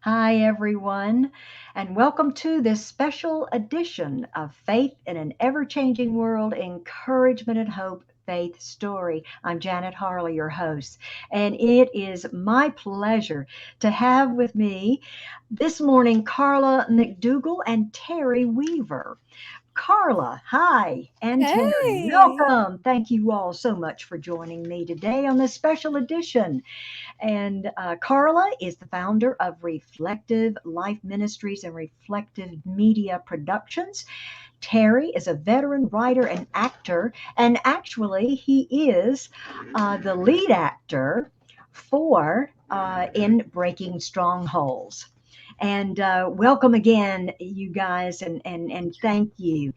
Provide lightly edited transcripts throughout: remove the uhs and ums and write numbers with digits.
Hi, everyone, and welcome to this special edition of Faith in an Ever Changing World Encouragement and Hope Faith Story. I'm Janet Harley, your host, and it is my pleasure to have with me this morning Carla McDougal and Terry Weaver. Carla, hi, and Terry, Hey. welcome. Thank you all so much for joining me today on this special edition. And Carla is the founder of Reflective Life Ministries and Reflective Media Productions. Terry is a veteran writer and actor, and actually, he is the lead actor for in Breaking Strongholds. And welcome again, you guys, and thank you.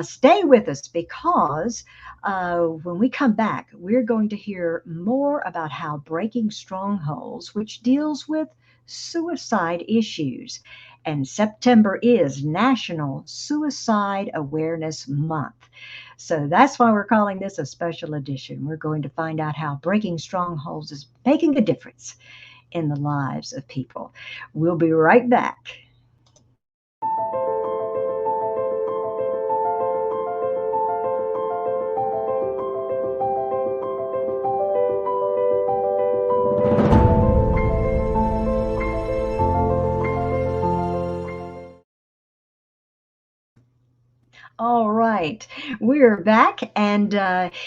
Stay with us because when we come back, we're going to hear more about how Breaking Strongholds, which deals with suicide issues, and September is National Suicide Awareness Month. So that's why we're calling this a special edition. We're going to find out how Breaking Strongholds is making a difference in the lives of people. We'll be right back. All right, we're back. And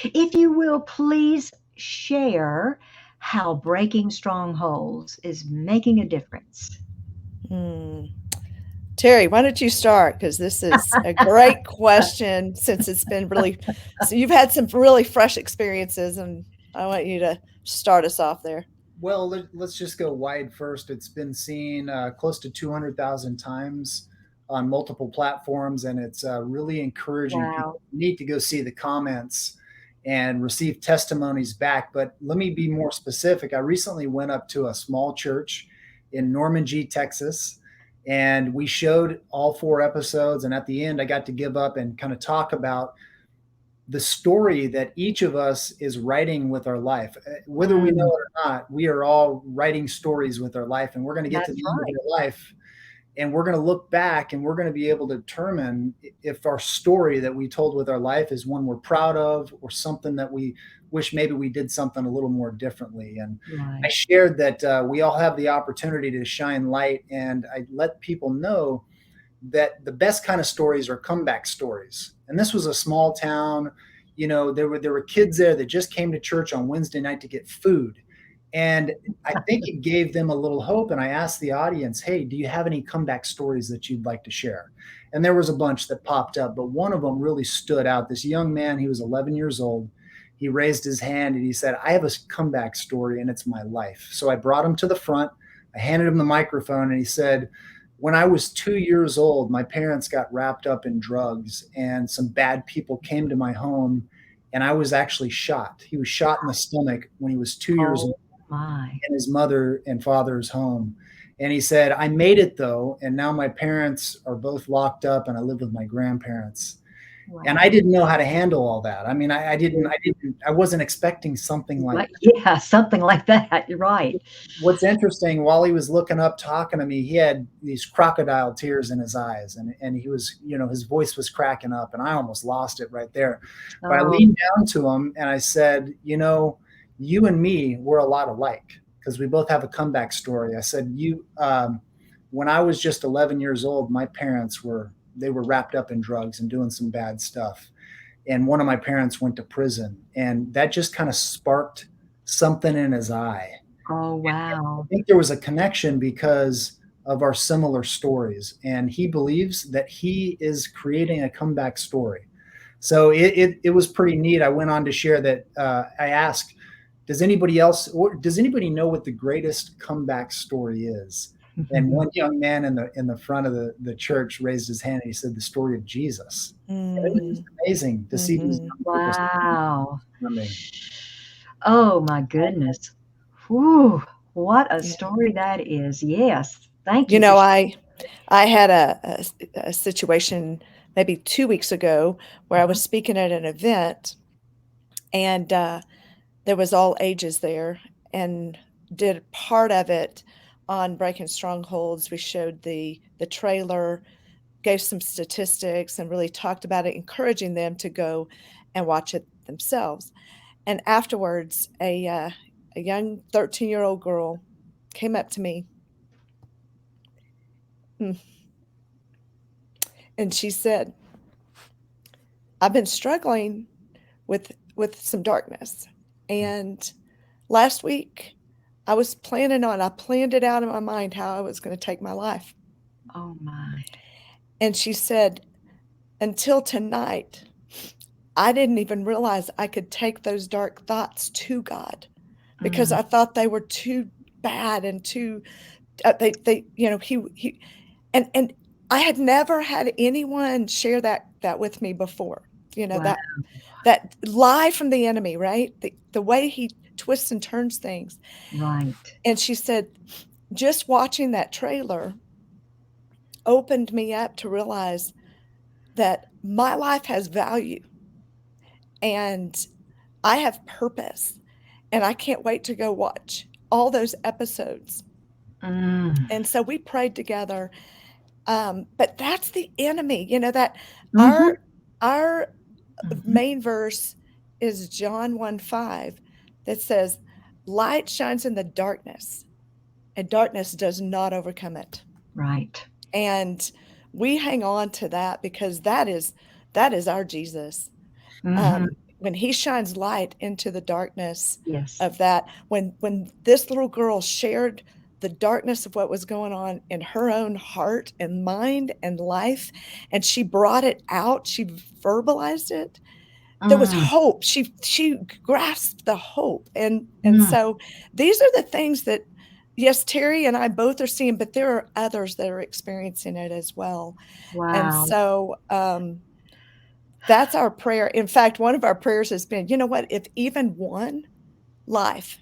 if you will please share how Breaking Strongholds is making a difference. Hmm. Terry, why don't you start? Because this is a great question since so you've had some really fresh experiences, and I want you to start us off there. Well, let's just go wide first. It's been seen close to 200,000 times on multiple platforms, and it's really encouraging people. Wow. You need to go see the comments and receive testimonies back. But let me be more specific. I recently went up to a small church in Normandy, Texas, and we showed all four episodes. And at the end, I got to give up and kind of talk about the story that each of us is writing with our life. Whether we know Mm, it or not, we are all writing stories with our life, and we're going to get to that's the end of right. our life and we're going to look back and we're going to be able to determine if our story that we told with our life is one we're proud of or something that we wish maybe we did something a little more differently. And I Right. shared that we all have the opportunity to shine light, and I let people know that the best kind of stories are comeback stories. And this was a small town. There were kids there that just came to church on Wednesday night to get food. And I think it gave them a little hope. And I asked the audience, hey, do you have any comeback stories that you'd like to share? And there was a bunch that popped up, but one of them really stood out. This young man, he was 11 years old. He raised his hand and he said, I have a comeback story and it's my life. So I brought him to the front. I handed him the microphone and he said, when I was 2 years old, my parents got wrapped up in drugs, and some bad people came to my home, and I was actually shot. He was shot in the stomach when he was 2 years old Oh, my. in his mother and father's home. And he said, I made it though, and now my parents are both locked up, and I live with my grandparents. And I Wow. didn't know how to handle all that. I mean, I wasn't expecting something like Right. Yeah, something like that. You're right. what's interesting, while he was looking up talking to me, he had these crocodile tears in his eyes, and he was, his voice was cracking up, and I almost lost it right there. But I Oh, leaned down to him and I said, you and me, we're a lot alike because we both have a comeback story. I said, when I was just 11 years old, my parents were wrapped up in drugs and doing some bad stuff, and one of my parents went to prison, and that just kind of sparked something in his eye. oh, I wow. think there was a connection because of our similar stories, and he believes that he is creating a comeback story. So it was pretty neat. I went on to share that I asked, does anybody know what the greatest comeback story is? And one young man in the front of the church raised his hand and he said the story of Jesus. And it was just Mm, amazing to see these hmm young people Wow. responding. Oh, my goodness. Whew, what a Yeah. story that is. Yes. Thank You you for know, sharing. I had a situation maybe 2 weeks ago where I was speaking at an event, and there was all ages there, and did part of it on Breaking Strongholds. We showed the trailer, gave some statistics, and really talked about it, encouraging them to go and watch it themselves. And afterwards, a young 13-year-old girl came up to me, and she said, "I've been struggling with some darkness, and last week I planned it out in my mind how I was going to take my life." Oh my. And she said, "Until tonight, I didn't even realize I could take those dark thoughts to God, because I thought they were too bad and too they he and I had never had anyone share that with me before. Wow. That lie from the enemy, right? The way he twists and turns things. Right. And she said, just watching that trailer opened me up to realize that my life has value and I have purpose, and I can't wait to go watch all those episodes. And so we prayed together. But that's the enemy, that Mhm. our Mhm. main verse is John 1:5 that says, light shines in the darkness, and darkness does not overcome it. Right. And we hang on to that because that is our Jesus. Mhm. When he shines light into the darkness Yes. of that, when this little girl shared the darkness of what was going on in her own heart and mind and life, and she brought it out, she verbalized it, there was Mm. hope. She grasped the hope. And Mm. so these are the things that, yes, Terry and I both are seeing, but there are others that are experiencing it as well. And Wow. so that's our prayer. In fact, one of our prayers has been, you know what, if even one life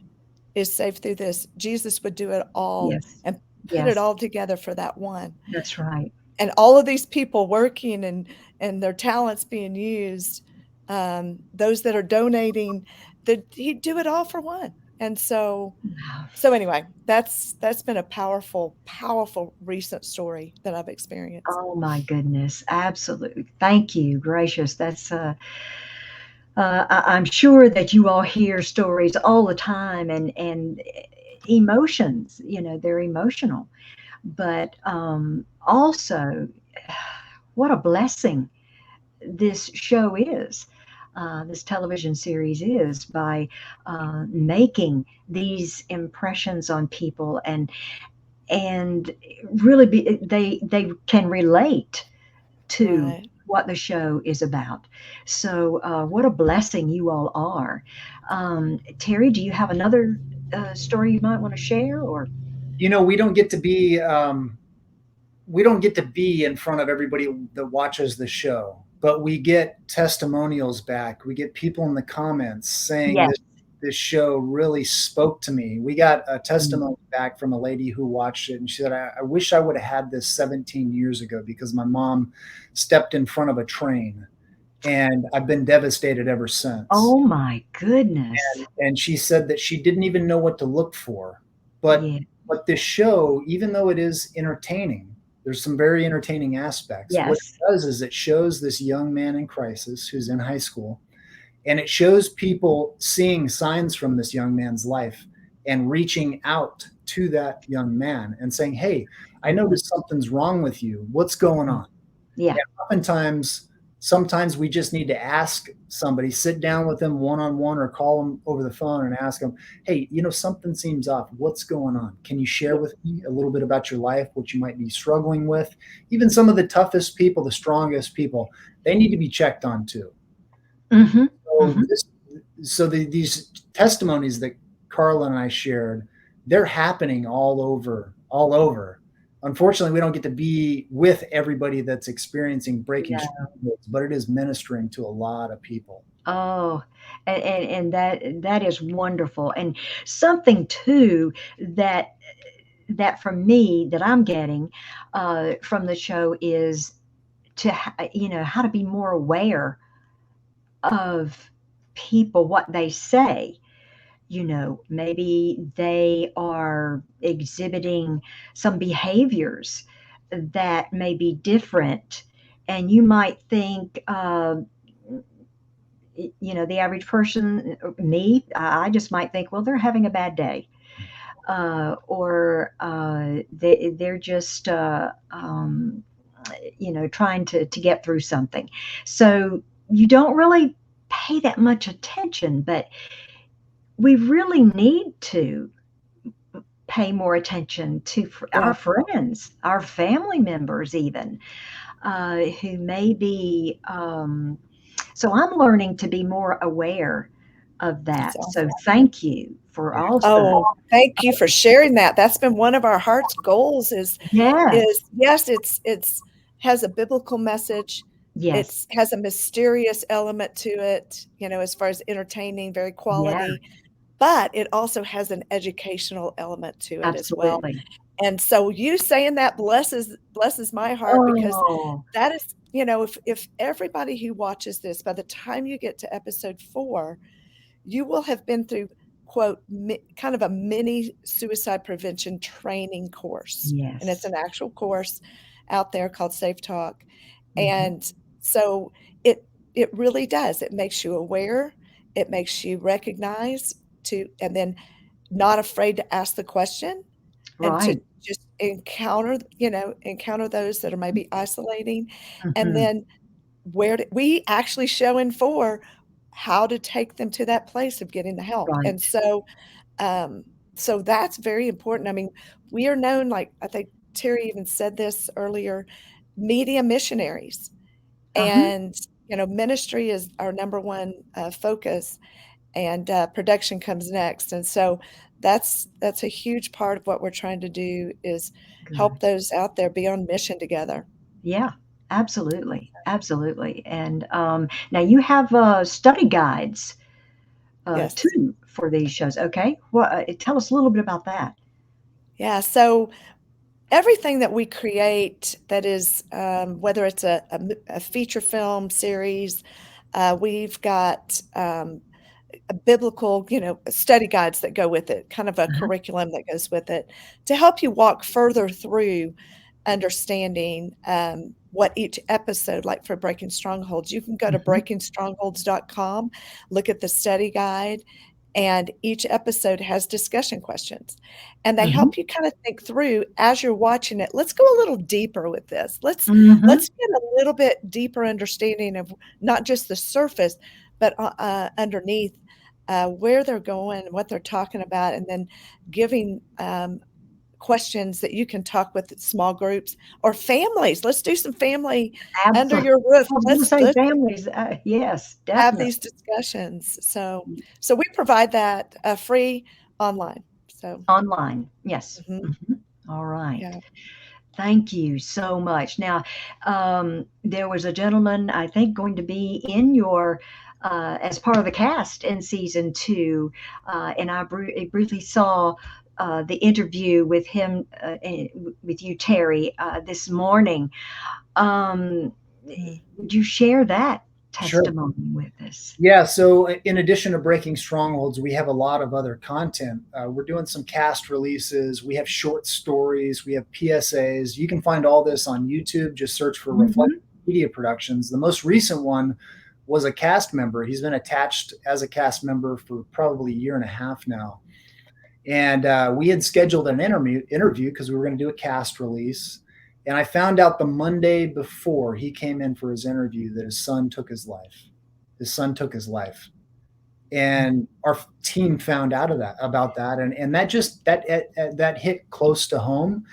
is saved through this, Jesus would do it all Yes. and put it Yes. all together for that one. That's right. And all of these people working and their talents being used, those that are donating, that he'd do it all for one. And so Wow. anyway, that's been a powerful, powerful recent story that I've experienced. Oh my goodness. Absolutely. Thank you. Gracious. That's I'm sure that you all hear stories all the time, and emotions, they're emotional. But also, what a blessing this show is. This television series is by making these impressions on people, and really they can relate to Right. what the show is about. So, what a blessing you all are. Terry, do you have another story you might want to share? Or We don't get to be in front of everybody that watches the show, but we get testimonials back. We get people in the comments saying yes, this show really spoke to me. We got a testimony back from a lady who watched it, and she said, I wish I would have had this 17 years ago, because my mom stepped in front of a train, and I've been devastated ever since. oh my goodness, And she said that she didn't even know what to look for. But yeah, this show, even though it is entertaining, there's some very entertaining aspects. What yes, it does is it shows this young man in crisis who's in high school, and it shows people seeing signs from this young man's life and reaching out to that young man and saying, hey, I mhm, noticed something's wrong with you. What's going on? yeah, And sometimes we just need to ask somebody, sit down with them one-on-one or call them over the phone and ask them, hey, something seems off. What's going on? Can you share yeah, with me a little bit about your life, what you might be struggling with? Even some of the toughest people, the strongest people, they need to be checked on too. mm-hmm, So mm-hmm, these testimonies that Carla and I shared, they're happening all over. Unfortunately, we don't get to be with everybody that's experiencing breaking yeah. strongholds, but it is ministering to a lot of people. Oh, and that is wonderful, and something too that for me that I'm getting from the show is how to be more aware of people, what they say, maybe they are exhibiting some behaviors that may be different. And you might think, the average person, me, I just might think, well, they're having a bad day. Or they're just, trying to get through something. So you don't really pay that much attention, but we really need to pay more attention to our Yeah. friends, our family members, even who may be. So I'm learning to be more aware of That's that. So awesome. thank you for also. Oh, thank you for sharing that. That's been one of our heart's goals Yes, is yes, it's has a biblical message. yes, It's has a mysterious element to it, as far as entertaining, very yeah, quality, but it also has an educational element to it as well. absolutely. And so you saying that blesses my heart, because Oh, that is, if everybody who watches this, by the time you get to episode 4, you will have been through, quote, kind of a mini suicide prevention training course. And it's yes. an actual course out there called Safe Talk. Mhm. And so it really does. It makes you aware, it makes you recognize, and then not afraid to ask the question, and to Right. just encounter those that are maybe isolating. And Mhm. then we actually show in 4 how to take them to that place of getting the help. And Right. so that's very important. I mean, we are known, like I think Terry even said this earlier, media missionaries. Uh-huh. And ministry is our number one focus, and production comes next. And so that's a huge part of what we're trying to do, is Good. help those out there be on mission together. Yeah, absolutely. Absolutely. And now you have study guides Yes. too for these shows. Okay. Well, tell us a little bit about that. Yeah. So everything that we create, that is, whether it's a feature film series, we've got biblical, study guides that go with it, kind of a Uh-huh. curriculum that goes with it, to help you walk further through understanding what each episode, like for Breaking Strongholds, you can go to Mhm. breakingstrongholds.com, look at the study guide, and each episode has discussion questions. And they Mhm. help you kind of think through as you're watching it. Let's go a little deeper with this. Mhm. Let's get a little bit deeper understanding of not just the surface, but underneath, where they're going, what they're talking about, and then giving questions that you can talk with small groups or families. Let's do some family under Absolutely. your roof. I was going to Let's say let's families. Yes, have definitely. these discussions. So we provide that free online. So Online. Yes. mhm, Mhm. All right. yeah. Thank you so much. Now, there was a gentleman, I think, going to be in your, as part of the cast in season 2, and I briefly saw the interview with him, with you, Terry, this morning. Um, Mm. would you share that Sure. testimony with us? Yeah, so in addition to Breaking Strongholds, we have a lot of other content. We're doing some cast releases. We have short stories. We have PSAs. You can find all this on YouTube. Just search for Reflect Hmm. Media Productions. The most recent one was a cast member. He's been attached as a cast member for probably a year and a half now. And we had scheduled an interview because we were going to do a cast release. And I found out the Monday before he came in for his interview that his son took his life. His son took his life, and our team found out about that, and that just that hit close to home,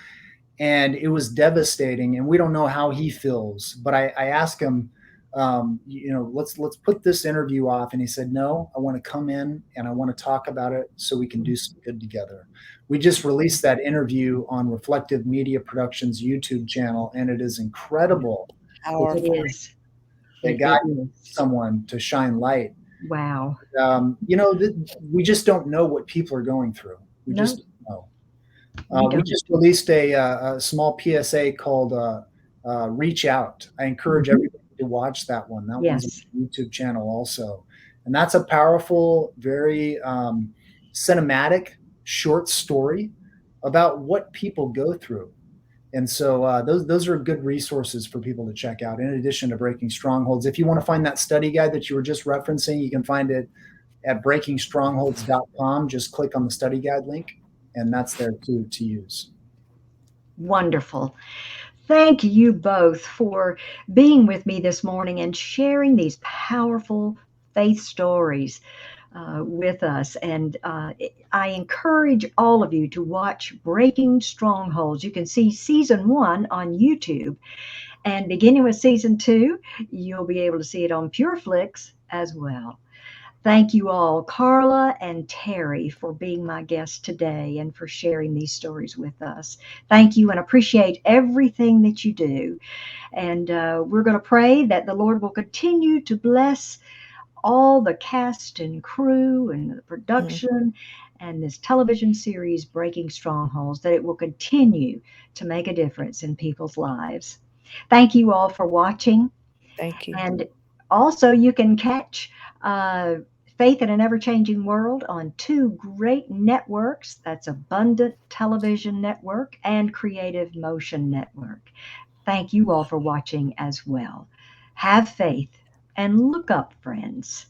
and it was devastating. And we don't know how he feels, but I asked him, let's put this interview off, and he said, no, I want to come in and I want to talk about it so we can do some good together. We just released that interview on Reflective Media Productions YouTube channel, and it is incredible It Powerful. is. that It God used is. someone to shine light. Wow. We just don't know what people are going through. We No, just don't know. we We don't. just released a small PSA called Reach Out. I encourage Mhm. everybody to watch that one. That one's on Yes. the YouTube channel also. And that's a powerful, very cinematic short story about what people go through. And so those are good resources for people to check out, in addition to Breaking Strongholds. If you want to find that study guide that you were just referencing, you can find it at breakingstrongholds.com. Just click on the study guide link, and that's there too to use. Wonderful. Thank you both for being with me this morning and sharing these powerful faith stories with us. And I encourage all of you to watch Breaking Strongholds. You can see season 1 on YouTube. And beginning with season 2, you'll be able to see it on PureFlix as well. Thank you all, Carla and Terry, for being my guests today and for sharing these stories with us. Thank you and appreciate everything that you do. And we're going to pray that the Lord will continue to bless all the cast and crew and the production and this television series, Breaking Strongholds, that it will continue to make a difference in people's lives. Thank you all for watching. Thank you. And also, you can catch Faith in an Ever-Changing World on 2 great networks. That's Abundant Television Network and Creative Motion Network. Thank you all for watching as well. Have faith and look up, friends,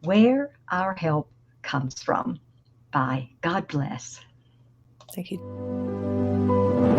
where our help comes from. Bye. God bless. Thank you.